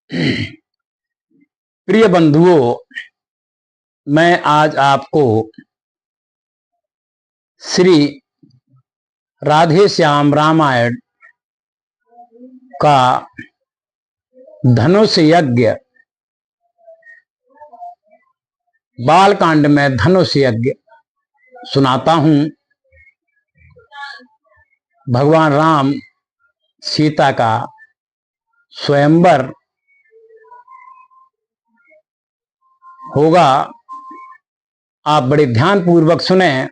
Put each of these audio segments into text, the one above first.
प्रिय बंधुओं, मैं आज आपको श्री राधे श्याम रामायण का धनुष यज्ञ, बालकांड में धनुष यज्ञ सुनाता हूं। भगवान राम सीता का स्वयंवर होगा। आप बड़े ध्यान पूर्वक सुने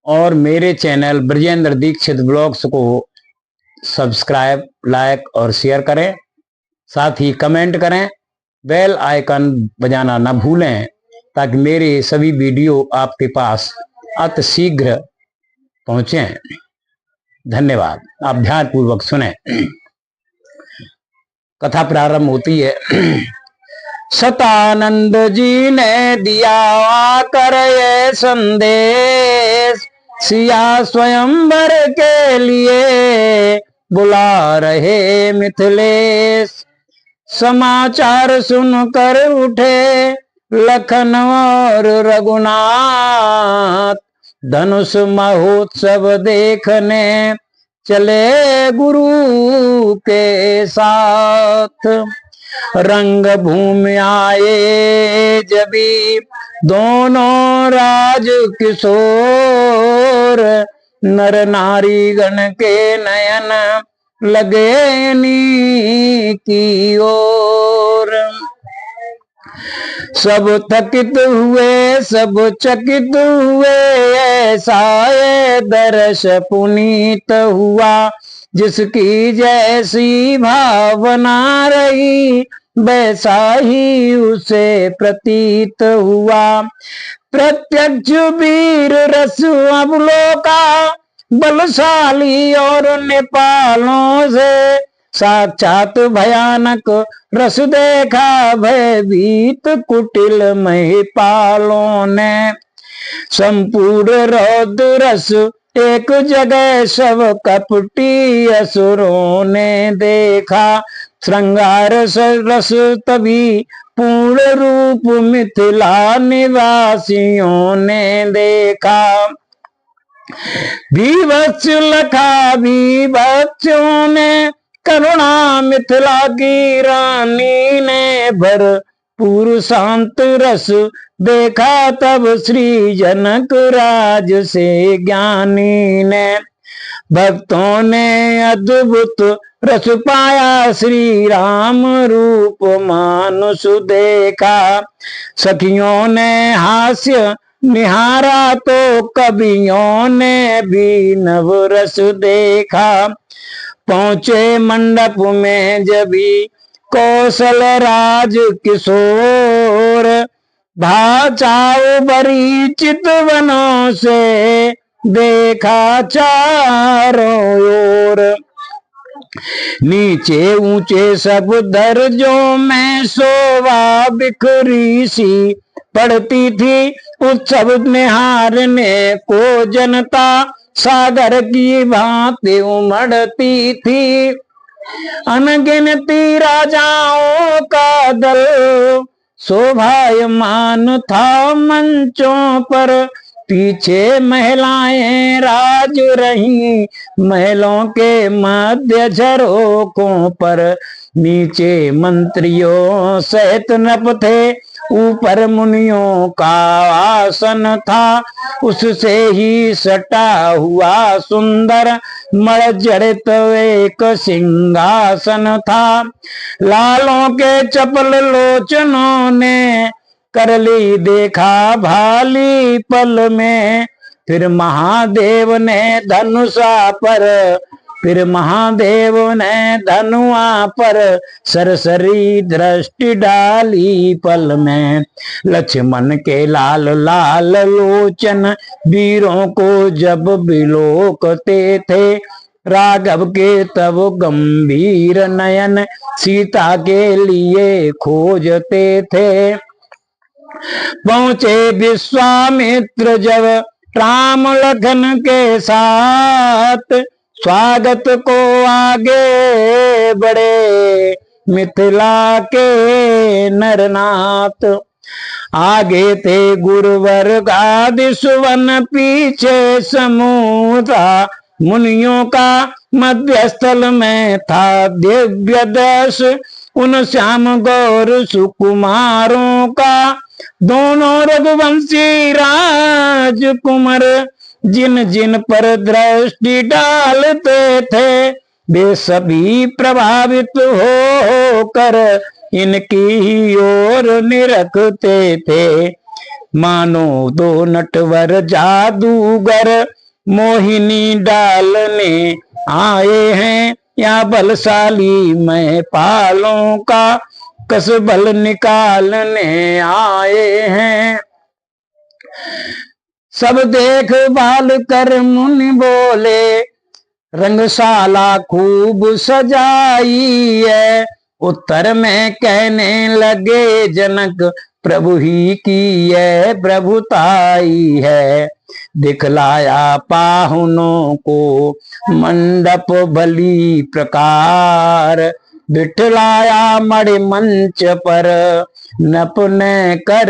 और मेरे चैनल ब्रजेंद्र दीक्षित ब्लॉग्स को सब्सक्राइब, लाइक और शेयर करें। साथ ही कमेंट करें, बेल आइकन बजाना न भूलें ताकि मेरे सभी वीडियो आपके पास अति शीघ्र पहुंचे। धन्यवाद। आप ध्यान पूर्वक सुने। कथा प्रारंभ होती है। सतानंद जी ने दिया आकर ये संदेश, सिया स्वयंवर के लिए बुला रहे मिथिलेश। समाचार सुनकर उठे लखन और रघुनाथ, धनुष महोत्सव देखने चले गुरु के साथ। रंग भूमि आए जबी दोनों राज किशोर, नर नारी गण के नयन लगे नी की ओर। सब थकित हुए, सब चकित हुए, ऐसा ये दर्श पुनीत हुआ। जिसकी जैसी भावना रही वैसा ही उसे प्रतीत हुआ। प्रत्यक्ष वीर रस अवलोका, बलशाली और नेपालों से साक्षात भयानक रस देखा। भयभीत कुटिल महिपालों ने संपूर्ण रौद्र रस एक जगह सब कपटी असुरों ने देखा। श्रृंगार रस तभी पूर्ण रूप मिथिला निवासियों ने देखा। विवत्स लखा विवत्सों ने करुणा मिथिला की रानी ने भरपूर शांत रस देखा। तब श्री जनक राज से ज्ञानी ने भक्तों ने अद्भुत रस पाया। श्री राम रूप मानुष देखा। सखियों ने हास्य निहारा तो कवियों ने भी नव रस देखा। पहुंचे मंडप में जबी कौशल राज किशोर, भाचाओ बड़ी चितवनों से देखा चारों ओर। नीचे ऊंचे सब दर्जों में शोभा बिखरी सी पड़ती थी। उत्सव निहारने को जनता सागर की भांति उमड़ती थी। अनगिनती राजाओं का दल शोभायमान था मंचों पर। पीछे महिलाएं राज रही महलों के मध्य झरोकों पर। नीचे मंत्रियों सहित नप थे, ऊपर मुनियों का आसन था। उससे ही सटा हुआ सुंदर मर्जरित एक सिंहासन था। लालों के चपल लोचनों ने कर ली देखा भाली पल में। फिर महादेव ने धनुषा पर सरसरी दृष्टि डाली पल में। लक्ष्मण के लाल लाल लोचन वीरों को जब बिलोकते थे। राघव के तब गंभीर नयन सीता के लिए खोजते थे। पहुंचे विश्वामित्र जब राम लखन के साथ, स्वागत को आगे बढ़े मिथिला के नरनाथ। आगे थे गुरुवर गादि सुवन, पीछे समूह था मुनियों का। मध्यस्थल में था दिव्य दश, उन श्याम गौर सुकुमारों का। दोनों रघुवंशी राजकुमार, जिन जिन पर दृष्टि डालते थे, वे सभी प्रभावित हो कर इनकी ही ओर निरखते थे। मानो दो नटवर जादूगर मोहिनी डालने आए हैं, या बलशाली महिपालों का कस बल निकालने आए हैं। सब देख भाल कर मुनि बोले, रंगशाला खूब सजाई है। उत्तर में कहने लगे जनक, प्रभु ही की ये प्रभुताई है। दिखलाया पाहुनों को मंडप भली प्रकार, बिठलाया मणि मंच पर नपने कर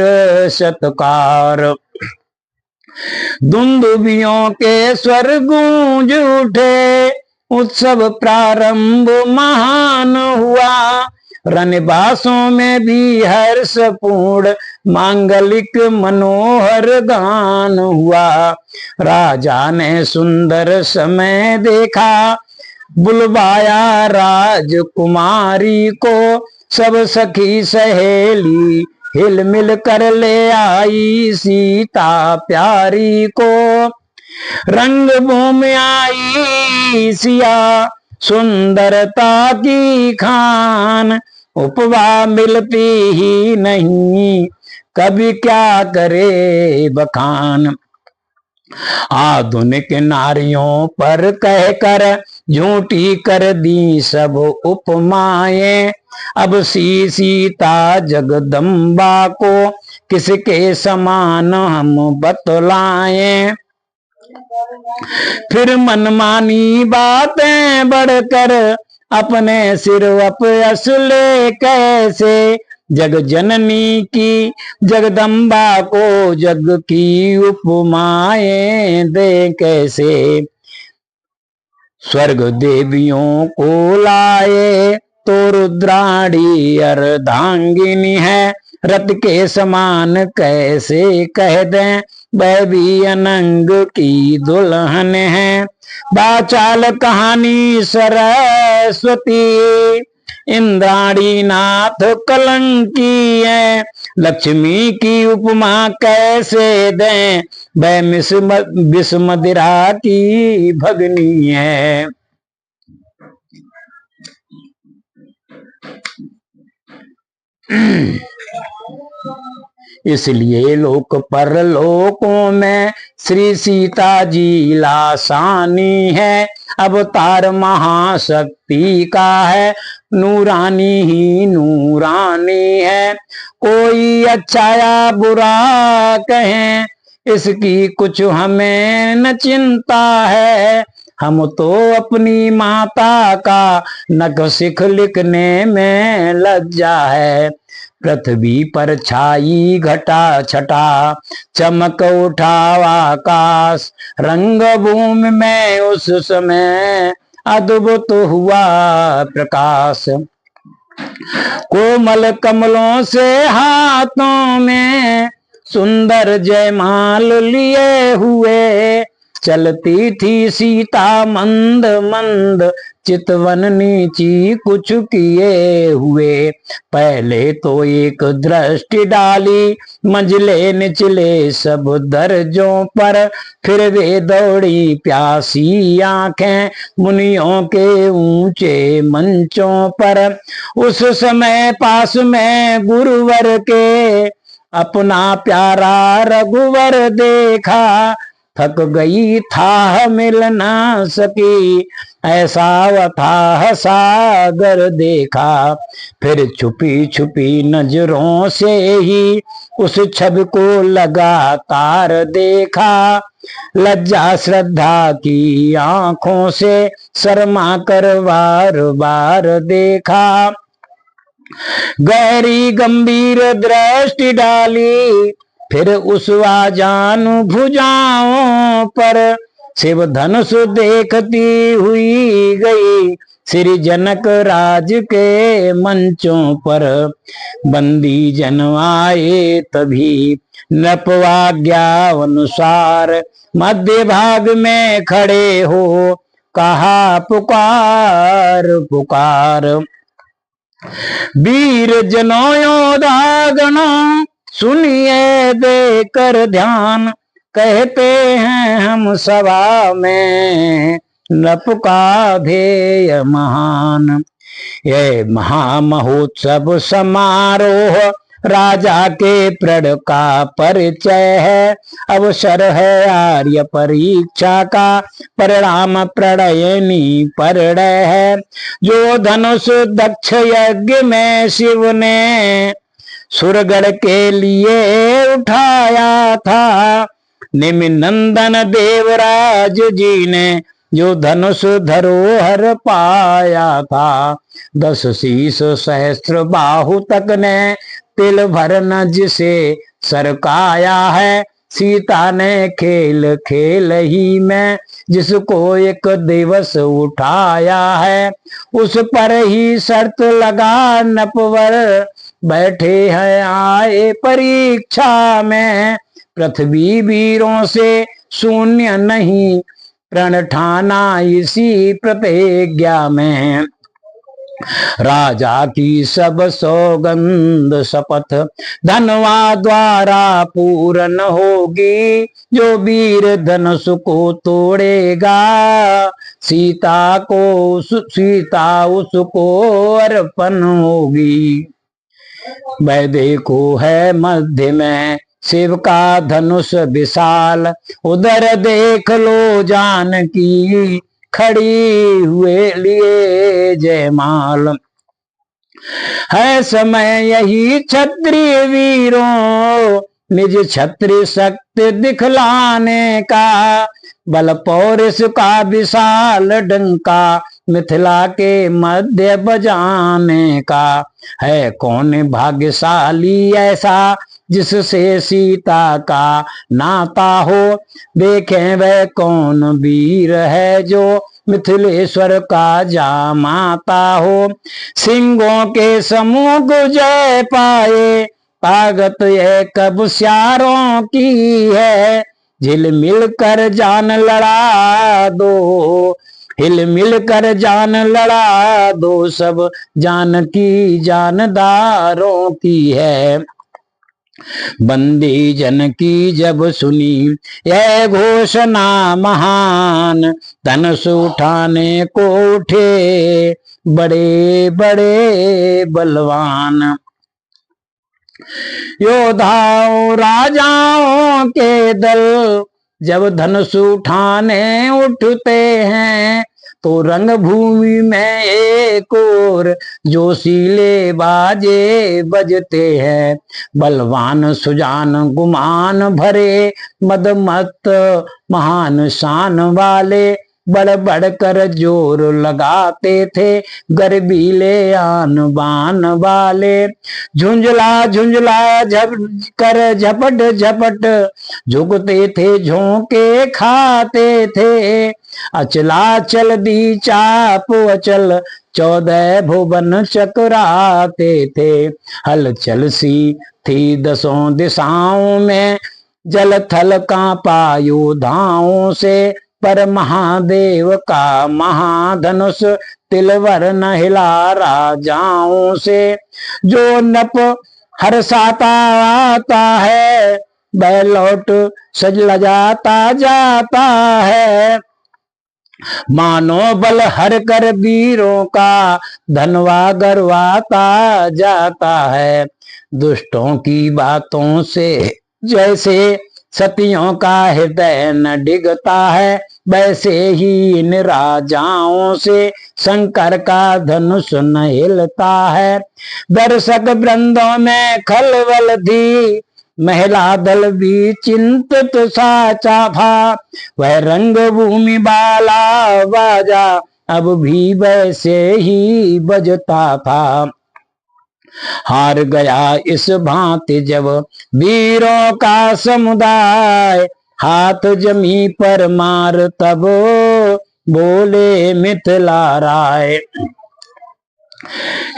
सत्कार। दुंदुभियों के स्वर गूंज उठे, उत्सव प्रारंभ महान हुआ। रनबासों में भी हर्षपूर्ण मांगलिक मनोहर गान हुआ। राजा ने सुंदर समय देखा, बुलवाया राजकुमारी को। सब सखी सहेली हिल मिल कर ले आई सीता प्यारी को। रंग भूमि आई सिया सुंदरता की खान, उपवा मिलती ही नहीं कभी क्या करे बखान। आधुनिक नारियों पर कहकर झूठी कर दी सब उपमाएं। अब सीता जगदम्बा को किसके समान हम बतलाएं। फिर मनमानी बातें बढ़कर अपने सिर अपयस ले कैसे। जग जननी की जगदम्बा को जग की उपमाएं दे कैसे। स्वर्ग देवियों को लाए तो रुद्राणी अर्धांगिनी है। रथ के समान कैसे कह दें, वह भी अनंग की दुल्हन है। बाचाल कहानी सरस्वती, इंद्राणी नाथ कलंकी है। लक्ष्मी की उपमा कैसे दें, वह विषमदिरा की भगनी है। इसलिए लोक परलोकों में श्री सीता जी लासानी है। अवतार महाशक्ति का है, नूरानी ही नूरानी है। कोई अच्छा या बुरा कहें, इसकी कुछ हमें न चिंता है। हम तो अपनी माता का नख सिख लिखने में लज्जा है। पृथ्वी पर छाई घटा छटा, चमक उठा आकाश। रंग भूमि में उस समय अद्भुत हुआ प्रकाश। कोमल कमलों से हाथों में सुंदर जयमाल लिए हुए। चलती थी सीता मंद मंद, चितवन नीची कुछ किए हुए। पहले तो एक दृष्टि डाली मंझले निचले सब दर्जों पर। फिर वे दौड़ी प्यासी आंखें मुनियों के ऊंचे मंचों पर। उस समय पास में गुरुवर के अपना प्यारा रघुवर देखा। थक गई था मिल ना सकी, ऐसा अथाह सागर देखा। फिर छुपी छुपी नजरों से ही उस छवि को लगातार देखा। लज्जा श्रद्धा की आंखों से शर्मा कर बार बार देखा। गहरी गंभीर दृष्टि डाली, फिर उस आजान भुजाओं पर शिव धनुष देखती हुई गई। श्री जनक राज के मंचों पर बंदी जन आए तभी, नृपवाज्ञा अनुसार मध्य भाग में खड़े हो कहा पुकार पुकार। वीर जनों योधागणों सुनिए देकर ध्यान, कहते हैं हम सभा में नप का ध्येय महान। ये महामहोत्सव समारोह राजा के प्रण का परिचय है। अवसर है आर्य परीक्षा का, परिणाम प्रणयनी परिणय है। जो धनुष दक्ष यज्ञ में शिव ने सुरगढ़ के लिए उठाया था, निमिनंदन देवराज जी ने जो धनुष धरोहर पाया था। 10 शीश सहस्त्र बाहु तक ने तिल भर नज से सरकाया है। सीता ने खेल खेल ही में जिसको एक दिवस उठाया है, उस पर ही शर्त लगा नपवर बैठे हैं आए परीक्षा में। पृथ्वी वीरों से शून्य नहीं, प्रण ठाना इसी प्रतिज्ञा में। राजा की सब सौगंध शपथ धनवा द्वारा पूर्ण होगी, जो वीर धनुष को तोड़ेगा सीता उसको अर्पण होगी। वह देखो है मध्य में शिव का धनुष विशाल, उधर देख लो जानकी खड़ी हुए लिए जयमाल। है समय यही क्षत्रिय वीरों निज क्षत्रिय शक्ति दिखलाने का, बल पौरुष का विशाल डंका मिथिला के मध्य बजाने का। है कौन भाग्यशाली ऐसा जिससे सीता का नाता हो, देखें वह कौन वीर है जो मिथिलेश्वर का जामाता हो। सिंहों के समूह जय पाए, ताकत यह कब स्यारों की है। झिल मिल कर जान लड़ा दो, हिल मिल कर जान लड़ा दो, सब जानकी जानदारों की है। बंदी जन की जब सुनी यह घोषणा महान, धनुष उठाने को उठे बड़े बड़े बलवान। योद्धाओं राजाओं के दल जब धनुष उठाने उठते हैं, तो रंग भूमि में एक और जोशीले बाजे बजते हैं। बलवान सुजान गुमान भरे मदमत महान शान वाले, बढ़ बढ़ कर जोर लगाते थे गर्बीले आन बान वाले। झुंझला झुंझला झपट झपट झुकते थे झोंके खाते थे। अचला चल दी चाप अचल 14 भुवन चकराते थे। हलचल सी थी 10 दिशाओं में, जल थल कांपा योद्धाओं से। पर महादेव का महाधनुष तिलवर न हिला राजाओं से। जो नप हर्षाता आता है, वह लौट सज लजाता जाता है। मानो बल हर कर वीरों का धनवा गरवाता जाता है। दुष्टों की बातों से जैसे सतियों का हृदय न डिगता है, वैसे ही इन राजाओं से शंकर का धनुष न हिलता है। दर्शक वृंदों में खलबल थी, महिला दल भी चिंतित साचा था। वह रंग भूमि बाला बाजा अब भी वैसे ही बजता था। हार गया इस भांति जब वीरों का समुदाय, हाथ जमी पर मार तब बोले मिथिला राय।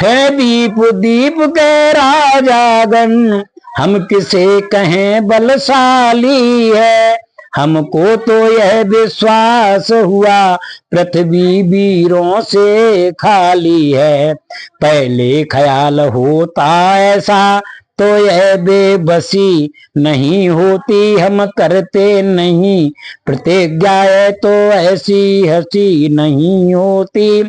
है दीप दीप के राजागण, हम किसे कहें बलशाली है। हमको तो यह विश्वास हुआ पृथ्वी वीरों से खाली है। पहले ख्याल होता ऐसा तो यह बेबसी नहीं होती, हम करते नहीं प्रतिज्ञा है तो ऐसी हंसी नहीं होती।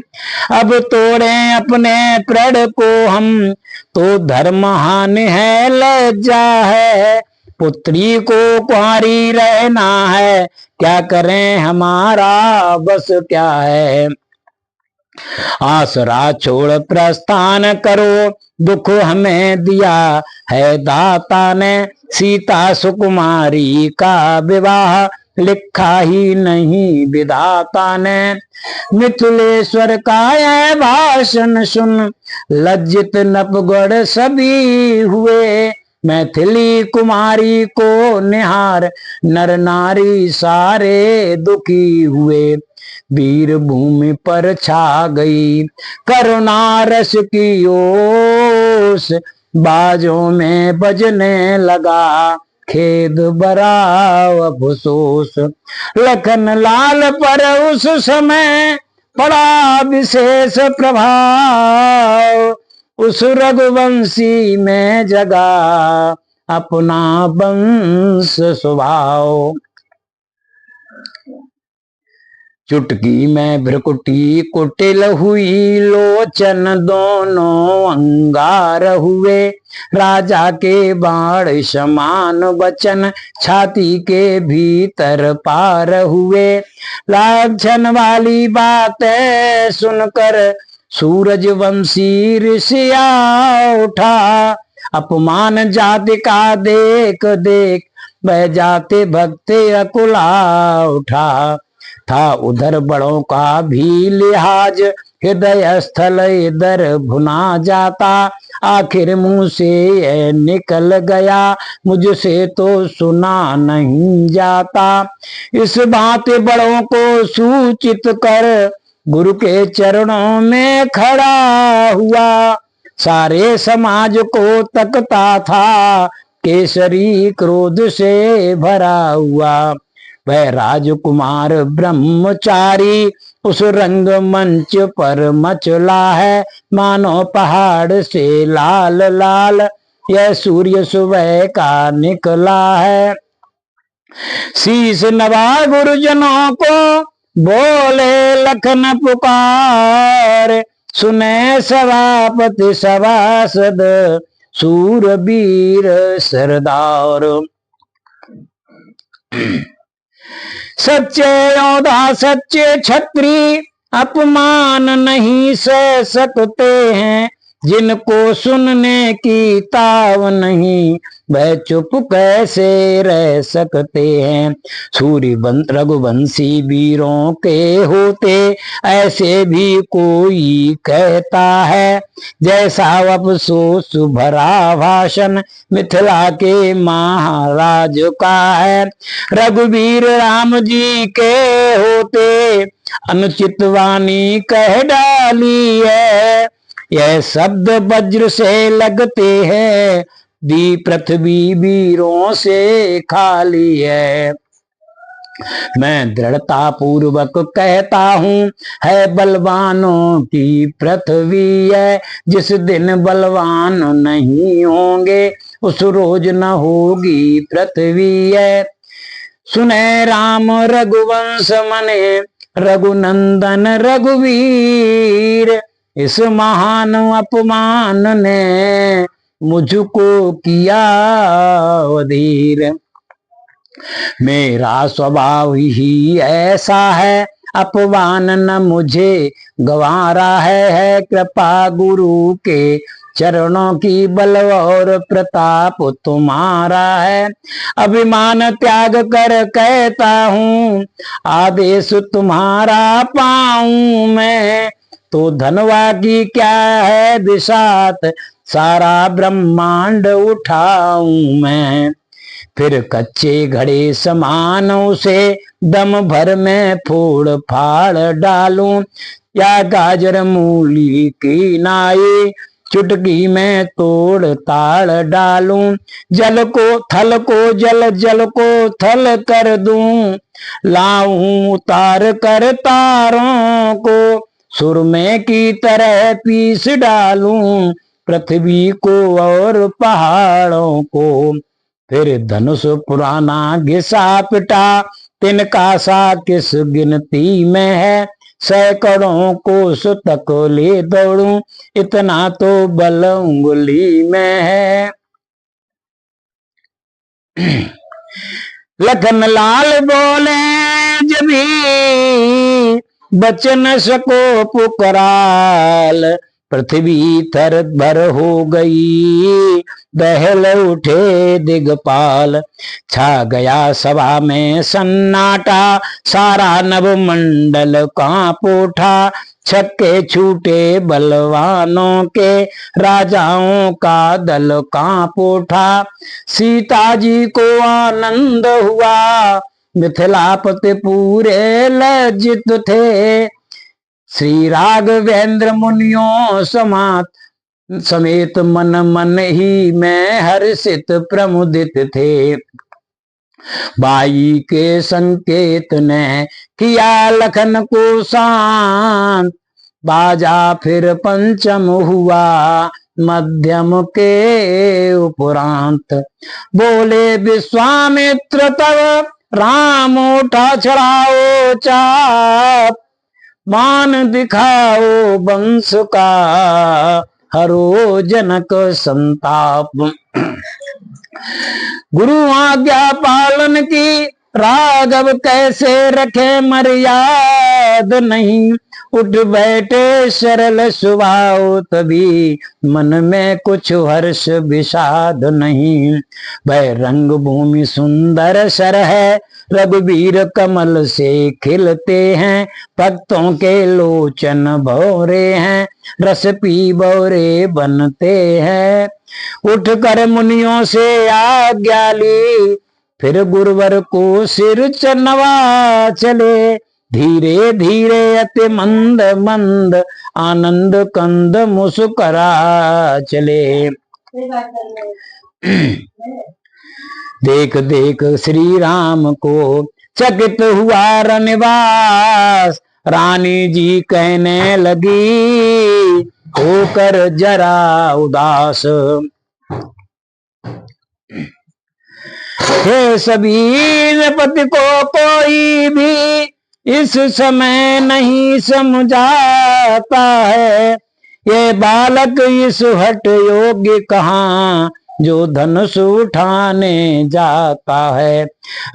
अब तोड़े अपने प्रण को हम तो धर्महान है, लज्जा है। पुत्री को कुंवारी रहना है, क्या करें हमारा बस क्या है। आसरा छोड़ प्रस्थान करो, दुख हमें दिया है दाता ने। सीता सुकुमारी का विवाह लिखा ही नहीं विधाता ने। मिथिलेश्वर का यह भाषण सुन लज्जित नपगढ़ सभी हुए। मैथिली कुमारी को निहार नर नारी सारे दुखी हुए। वीर भूमि पर छा गई करुणा रस की ओस, बाजों में बजने लगा खेद बरा अफसोस। लखन लाल पर उस समय पड़ा विशेष प्रभाव, उस रघुवंशी में जगा अपना वंश स्वभाव। चुटकी में भ्रकुटी कुटिल हुई, लोचन दोनों अंगार हुए। राजा के बाण समान वचन छाती के भीतर पार हुए। लाछन वाली बातें सुनकर सूरजवंशी ऋषिया उठा। अपमान जाति का देख देख वह जाते भक्ति अकुला उठा। था उधर बड़ों का भी लिहाज, हृदय स्थल इधर भुना जाता। आखिर मुंह से यह निकल गया, मुझसे तो सुना नहीं जाता। इस बात बड़ों को सूचित कर गुरु के चरणों में खड़ा हुआ। सारे समाज को तकता था, केसरी क्रोध से भरा हुआ। वह राजकुमार ब्रह्मचारी उस रंग मंच पर मचला है, मानो पहाड़ से लाल लाल यह सूर्य सुबह का निकला है। शीश नवा गुरुजनों को बोले लखन पुकार, सुने सभापति सभासद सूरवीर सरदार। सच्चे योद्धा सच्चे क्षत्रिय अपमान नहीं सह सकते हैं, जिनको सुनने की ताव नहीं वह चुप कैसे रह सकते हैं। सूर्य रघुवंशी वीरों के होते ऐसे भी कोई कहता है, जैसा अफसोस भरा भाषण मिथिला के महाराज का है। रघुवीर राम जी के होते अनुचित वाणी कह डाली है, यह शब्द वज्र से लगते हैं, दी पृथ्वी वीरों से खाली है। मैं दृढ़ता पूर्वक कहता हूँ है बलवानों की पृथ्वी है। जिस दिन बलवान नहीं होंगे उस रोज न होगी पृथ्वी है। सुने राम रघुवंश मने रघुनंदन रघुवीर, इस महान अपमान ने मुझको किया अधीर। मेरा स्वभाव ही ऐसा है, अपमान न मुझे गंवारा है। कृपा गुरु के चरणों की बल और प्रताप तुम्हारा है। अभिमान त्याग कर कहता हूँ, आदेश तुम्हारा पाऊं मैं। तो धनवा की क्या है बिसात, सारा ब्रह्मांड उठाऊं मैं। फिर कच्चे घड़े समानों से दम भर में फोड़ फाड़ डालूं, या गाजर मूली की नाई चुटकी में तोड़ ताड़ डालूं। जल को थल को जल, जल को थल कर दूं, लाऊं उतार कर तारों को, सुरमे की तरह पीस डालूं पृथ्वी को और पहाड़ों को। फिर धनुष पुराना घिसा पिटा, तिनका सा किस गिनती में है, सैकड़ों कोस तक ले दौड़ूं, इतना तो बल उंगली में है। लखन लाल बोले जभी बच न सको पुकराल, पृथ्वी थर भर हो गई दहल उठे दिगपाल। छा गया सभा में सन्नाटा, सारा नभ मंडल कांप उठा, छक्के छूटे बलवानों के, राजाओं का दल कांप उठा। सीता जी को आनंद हुआ, मिथिलापति पूरे लज्जित थे, श्री राघवेंद्र मुनियों समेत मन मन ही में हर्षित प्रमुदित थे। बाई के संकेत ने किया लखन को शांत, बाजा फिर पंचम हुआ मध्यम के उपरांत। बोले विश्वामित्र तब राम उठा चढ़ाओ चाप, मान दिखाओ वंश का हरो जनक संताप। गुरु आज्ञा पालन की राघव कैसे रखे मर्याद नहीं, उठ बैठे सरल स्वभाव तभी मन में कुछ हर्ष विषाद नहीं। वह रंग भूमि सुंदर सर है, रघुवीर कमल से खिलते हैं, भक्तों के लोचन भौरे हैं, रस पी भौरे बनते हैं। उठ कर मुनियों से आज्ञा ली, फिर गुरुवर को सिर चनवा चले, धीरे धीरे अति मंद मंद आनंद कंद मुस्करा चले। देख देख श्री राम को चकित हुआ रनिवास, रानी जी कहने लगी होकर जरा उदास। हे सभी पति को कोई भी इस समय नहीं समझाता है, ये बालक इस हट योग्य कहाँ जो धनुष उठाने जाता है।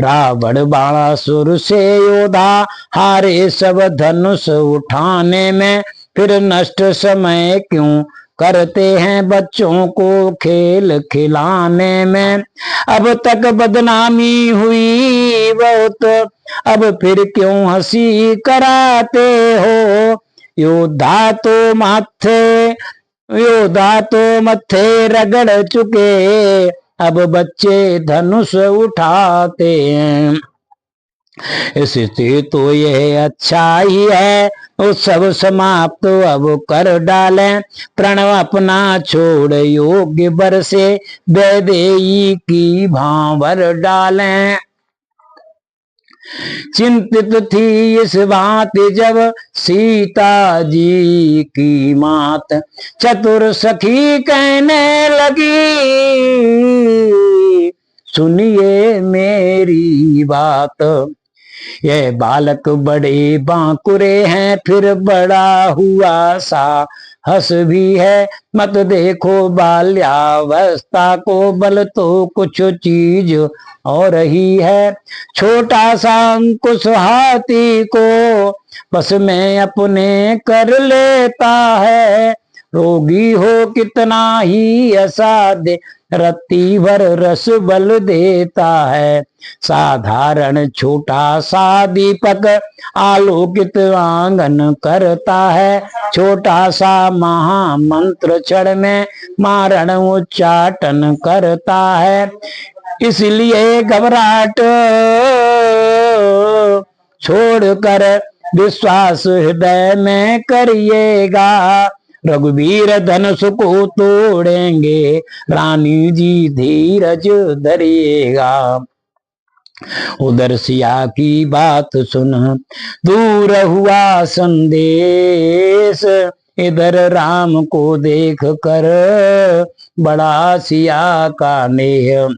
रावण बाणासुर से योद्धा हारे सब धनुष उठाने में, फिर नष्ट समय क्यों करते हैं बच्चों को खेल खिलाने में। अब तक बदनामी हुई बहुत, अब फिर क्यों हंसी कराते हो। योद्धा तो मत्थे रगड़ चुके, अब बच्चे धनुष उठाते हैं। इससे तो यह अच्छा ही है, उत्सव समाप्त अब कर डालें, प्रणव अपना छोड़ योग्य बर से वैदेही की भांवर डालें। चिंतित थी इस बात जब सीता जी की मात, चतुर सखी कहने लगी सुनिए मेरी बात। यह बालक बड़े बांकुरे हैं, फिर बड़ा हुआ साहस भी है, मत देखो बाल्यावस्था को, बल तो कुछ चीज और ही है। छोटा सा अंकुश हाथी को बस में अपने कर लेता है, रोगी हो कितना ही असाध्य रत्ती भर रस बल देता है। साधारण छोटा सा दीपक आलोकित आंगन करता है। छोटा सा महामंत्र क्षण में मारण उच्चाटन करता है। इसलिए घबराहट छोड़कर विश्वास हृदय में करिएगा। रघुवीर धनुष को तोड़ेंगे, रानी जी धीरज धरिएगा। उधर सिया की बात सुन दूर हुआ संदेश, इधर राम को देख कर बड़ा सिया का नेह।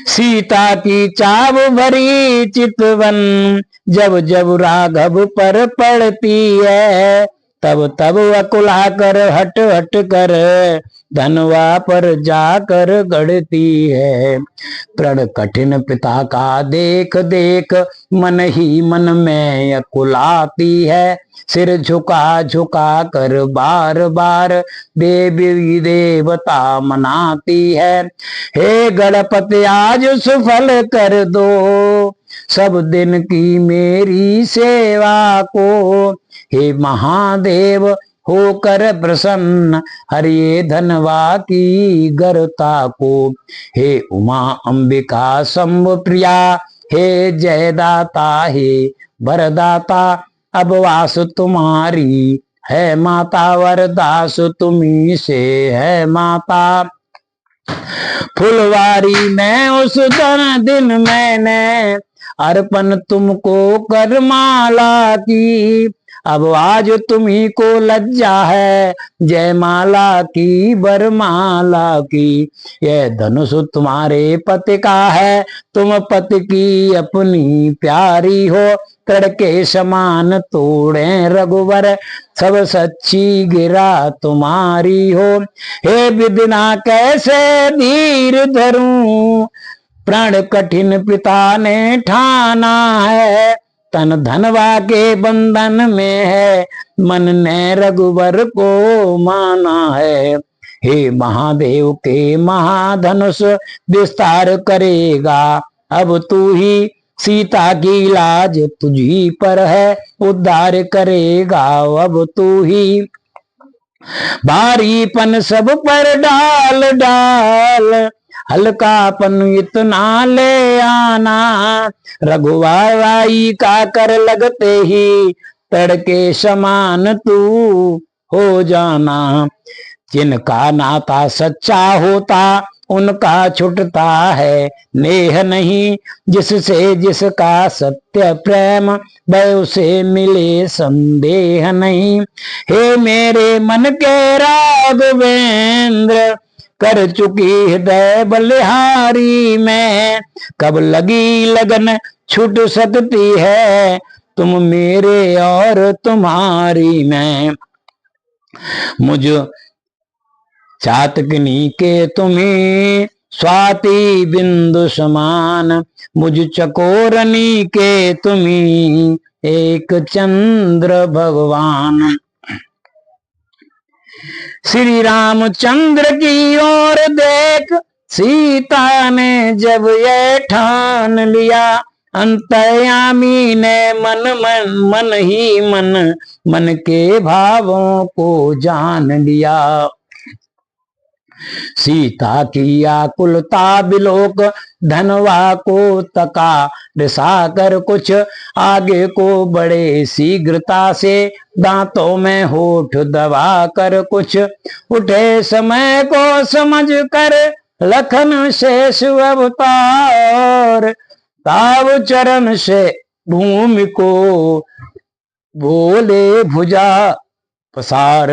सीता की चाव भरी चितवन जब जब राघव पर पड़ती है, तब तब अकुला कर हट हट कर धनवा पर जाकर गढ़ती है। प्रण कठिन पिता का देख देख मन ही मन में अकुलाती है। सिर झुका झुका कर बार बार देवी देवता मनाती है। हे गणपति आज सफल कर दो सब दिन की मेरी सेवा को। हे महादेव होकर प्रसन्न हरिये धनवा की गरता को। हे उमा अंबिका शंभु प्रिया, हे जयदाता हे वरदाता, अब वास तुम्हारी है माता, वरदास तुम्ही से है माता। फुलवारी में उस दिन मैंने अर्पण तुमको कर माला की। अब आज तुम्ही को लज्जा है जयमाला की बरमाला की। यह धनुष तुम्हारे पति का है, तुम पति की अपनी प्यारी हो। तड़के समान तोड़े रघुवर सब सच्ची गिरा तुम्हारी हो। हे विदिना कैसे धीर धरूं, प्राण कठिन पिता ने ठाना है। तन धनवा के बंधन में है, मन ने रघुवर को माना है। हे महादेव के महाधनुष विस्तार करेगा, अब तू ही सीता की लाज तुझी पर है। उद्धार करेगा अब तू ही, भारीपन सब पर डाल डाल, हल्कापन इतना ले आना। रघुवाई का कर लगते ही तड़के समान तू हो जाना। जिनका नाता सच्चा होता उनका छुटता है नेह नहीं। जिससे जिसका सत्य प्रेम वह उसे मिले संदेह नहीं। हे मेरे मन के राघवेंद्र, कर चुकी हृदय बलिहारी में, कब लगी लगन छूट सकती है तुम मेरे और तुम्हारी में। मुझ चातकनी के तुम्हें स्वाति बिंदु समान, मुझ चकोरनी के तुम्हें एक चंद्र भगवान। श्री रामचंद्र की ओर देख सीता ने जब ये ठान लिया, अंतर्यामी ने मन ही मन के भावों को जान लिया। सीता की आकुलता बिलोक धनवा को तका रिसा कर कुछ आगे को बड़े शीघ्रता से दांतों में होठ दबा कर कुछ उठे समय को समझ कर लखन शेष अवतार ताव चरण से भूमि को बोले भुजा पसार।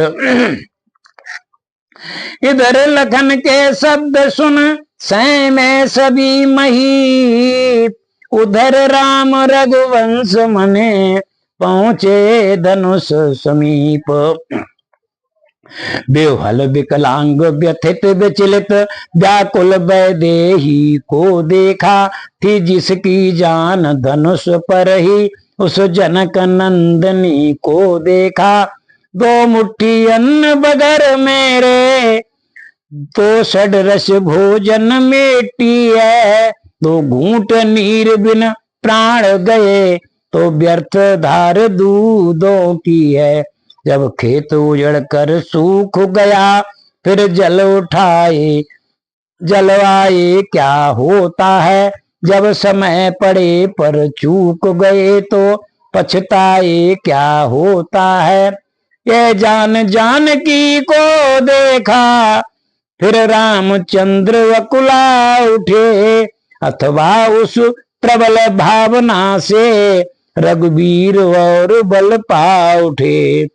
इधर लखन के शब्द सुन सै में सभी मही, उधर राम रघुवंश मने पहुंचे धनुष समीप। बेहल विकलांग व्यथित विचलित व्याकुल वैदेही को देखा, थी जिसकी जान धनुष पर ही उस जनक नंदनी को देखा। दो मुट्ठी अन्न बगर मेरे तो षडरस भोजन मेटी है, तो घूंट नीर बिन प्राण गए, तो व्यर्थ धार दूधों की है। जब खेत उजड़ कर सूख गया, फिर जल उठाए जलवाए क्या होता है। जब समय पड़े पर चूक गए, तो पछताए क्या होता है। ये जान जानकी को देखा, फिर रामचंद्र वकुला उठे, अथवा उस प्रबल भावना से रघुवीर और बल पा उठे।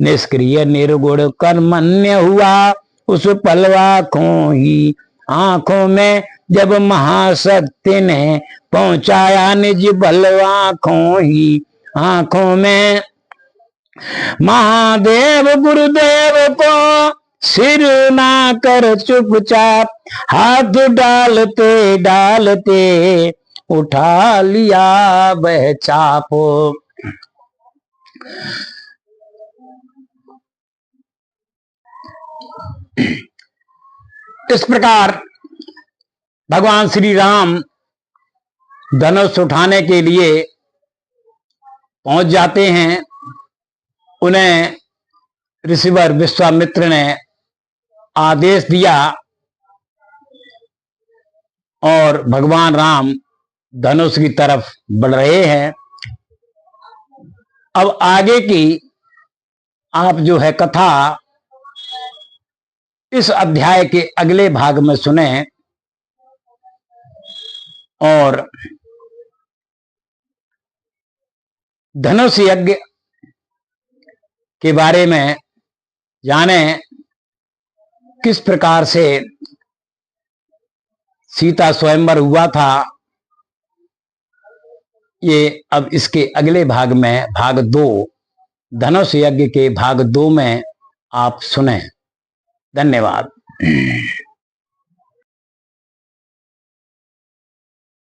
निष्क्रिय निर्गुण कर्मण्य हुआ उस पलवा आंखों में, जब महाशक्ति ने पहुंचाया निज बलवा आंखों में। महादेव गुरुदेव को सिर ना कर चुपचाप, हाथ डालते डालते उठा लिया वह चाप। इस प्रकार भगवान श्री राम धनुष उठाने के लिए पहुंच जाते हैं। उन्हें ऋषिवर विश्वामित्र ने आदेश दिया और भगवान राम धनुष की तरफ बढ़ रहे हैं। अब आगे की आप जो है कथा इस अध्याय के अगले भाग में सुने और धनुष यज्ञ के बारे में जाने, किस प्रकार से सीता स्वयंवर हुआ था। ये अब इसके अगले भाग में, भाग 2 धनुष यज्ञ के भाग 2 में आप सुने। धन्यवाद।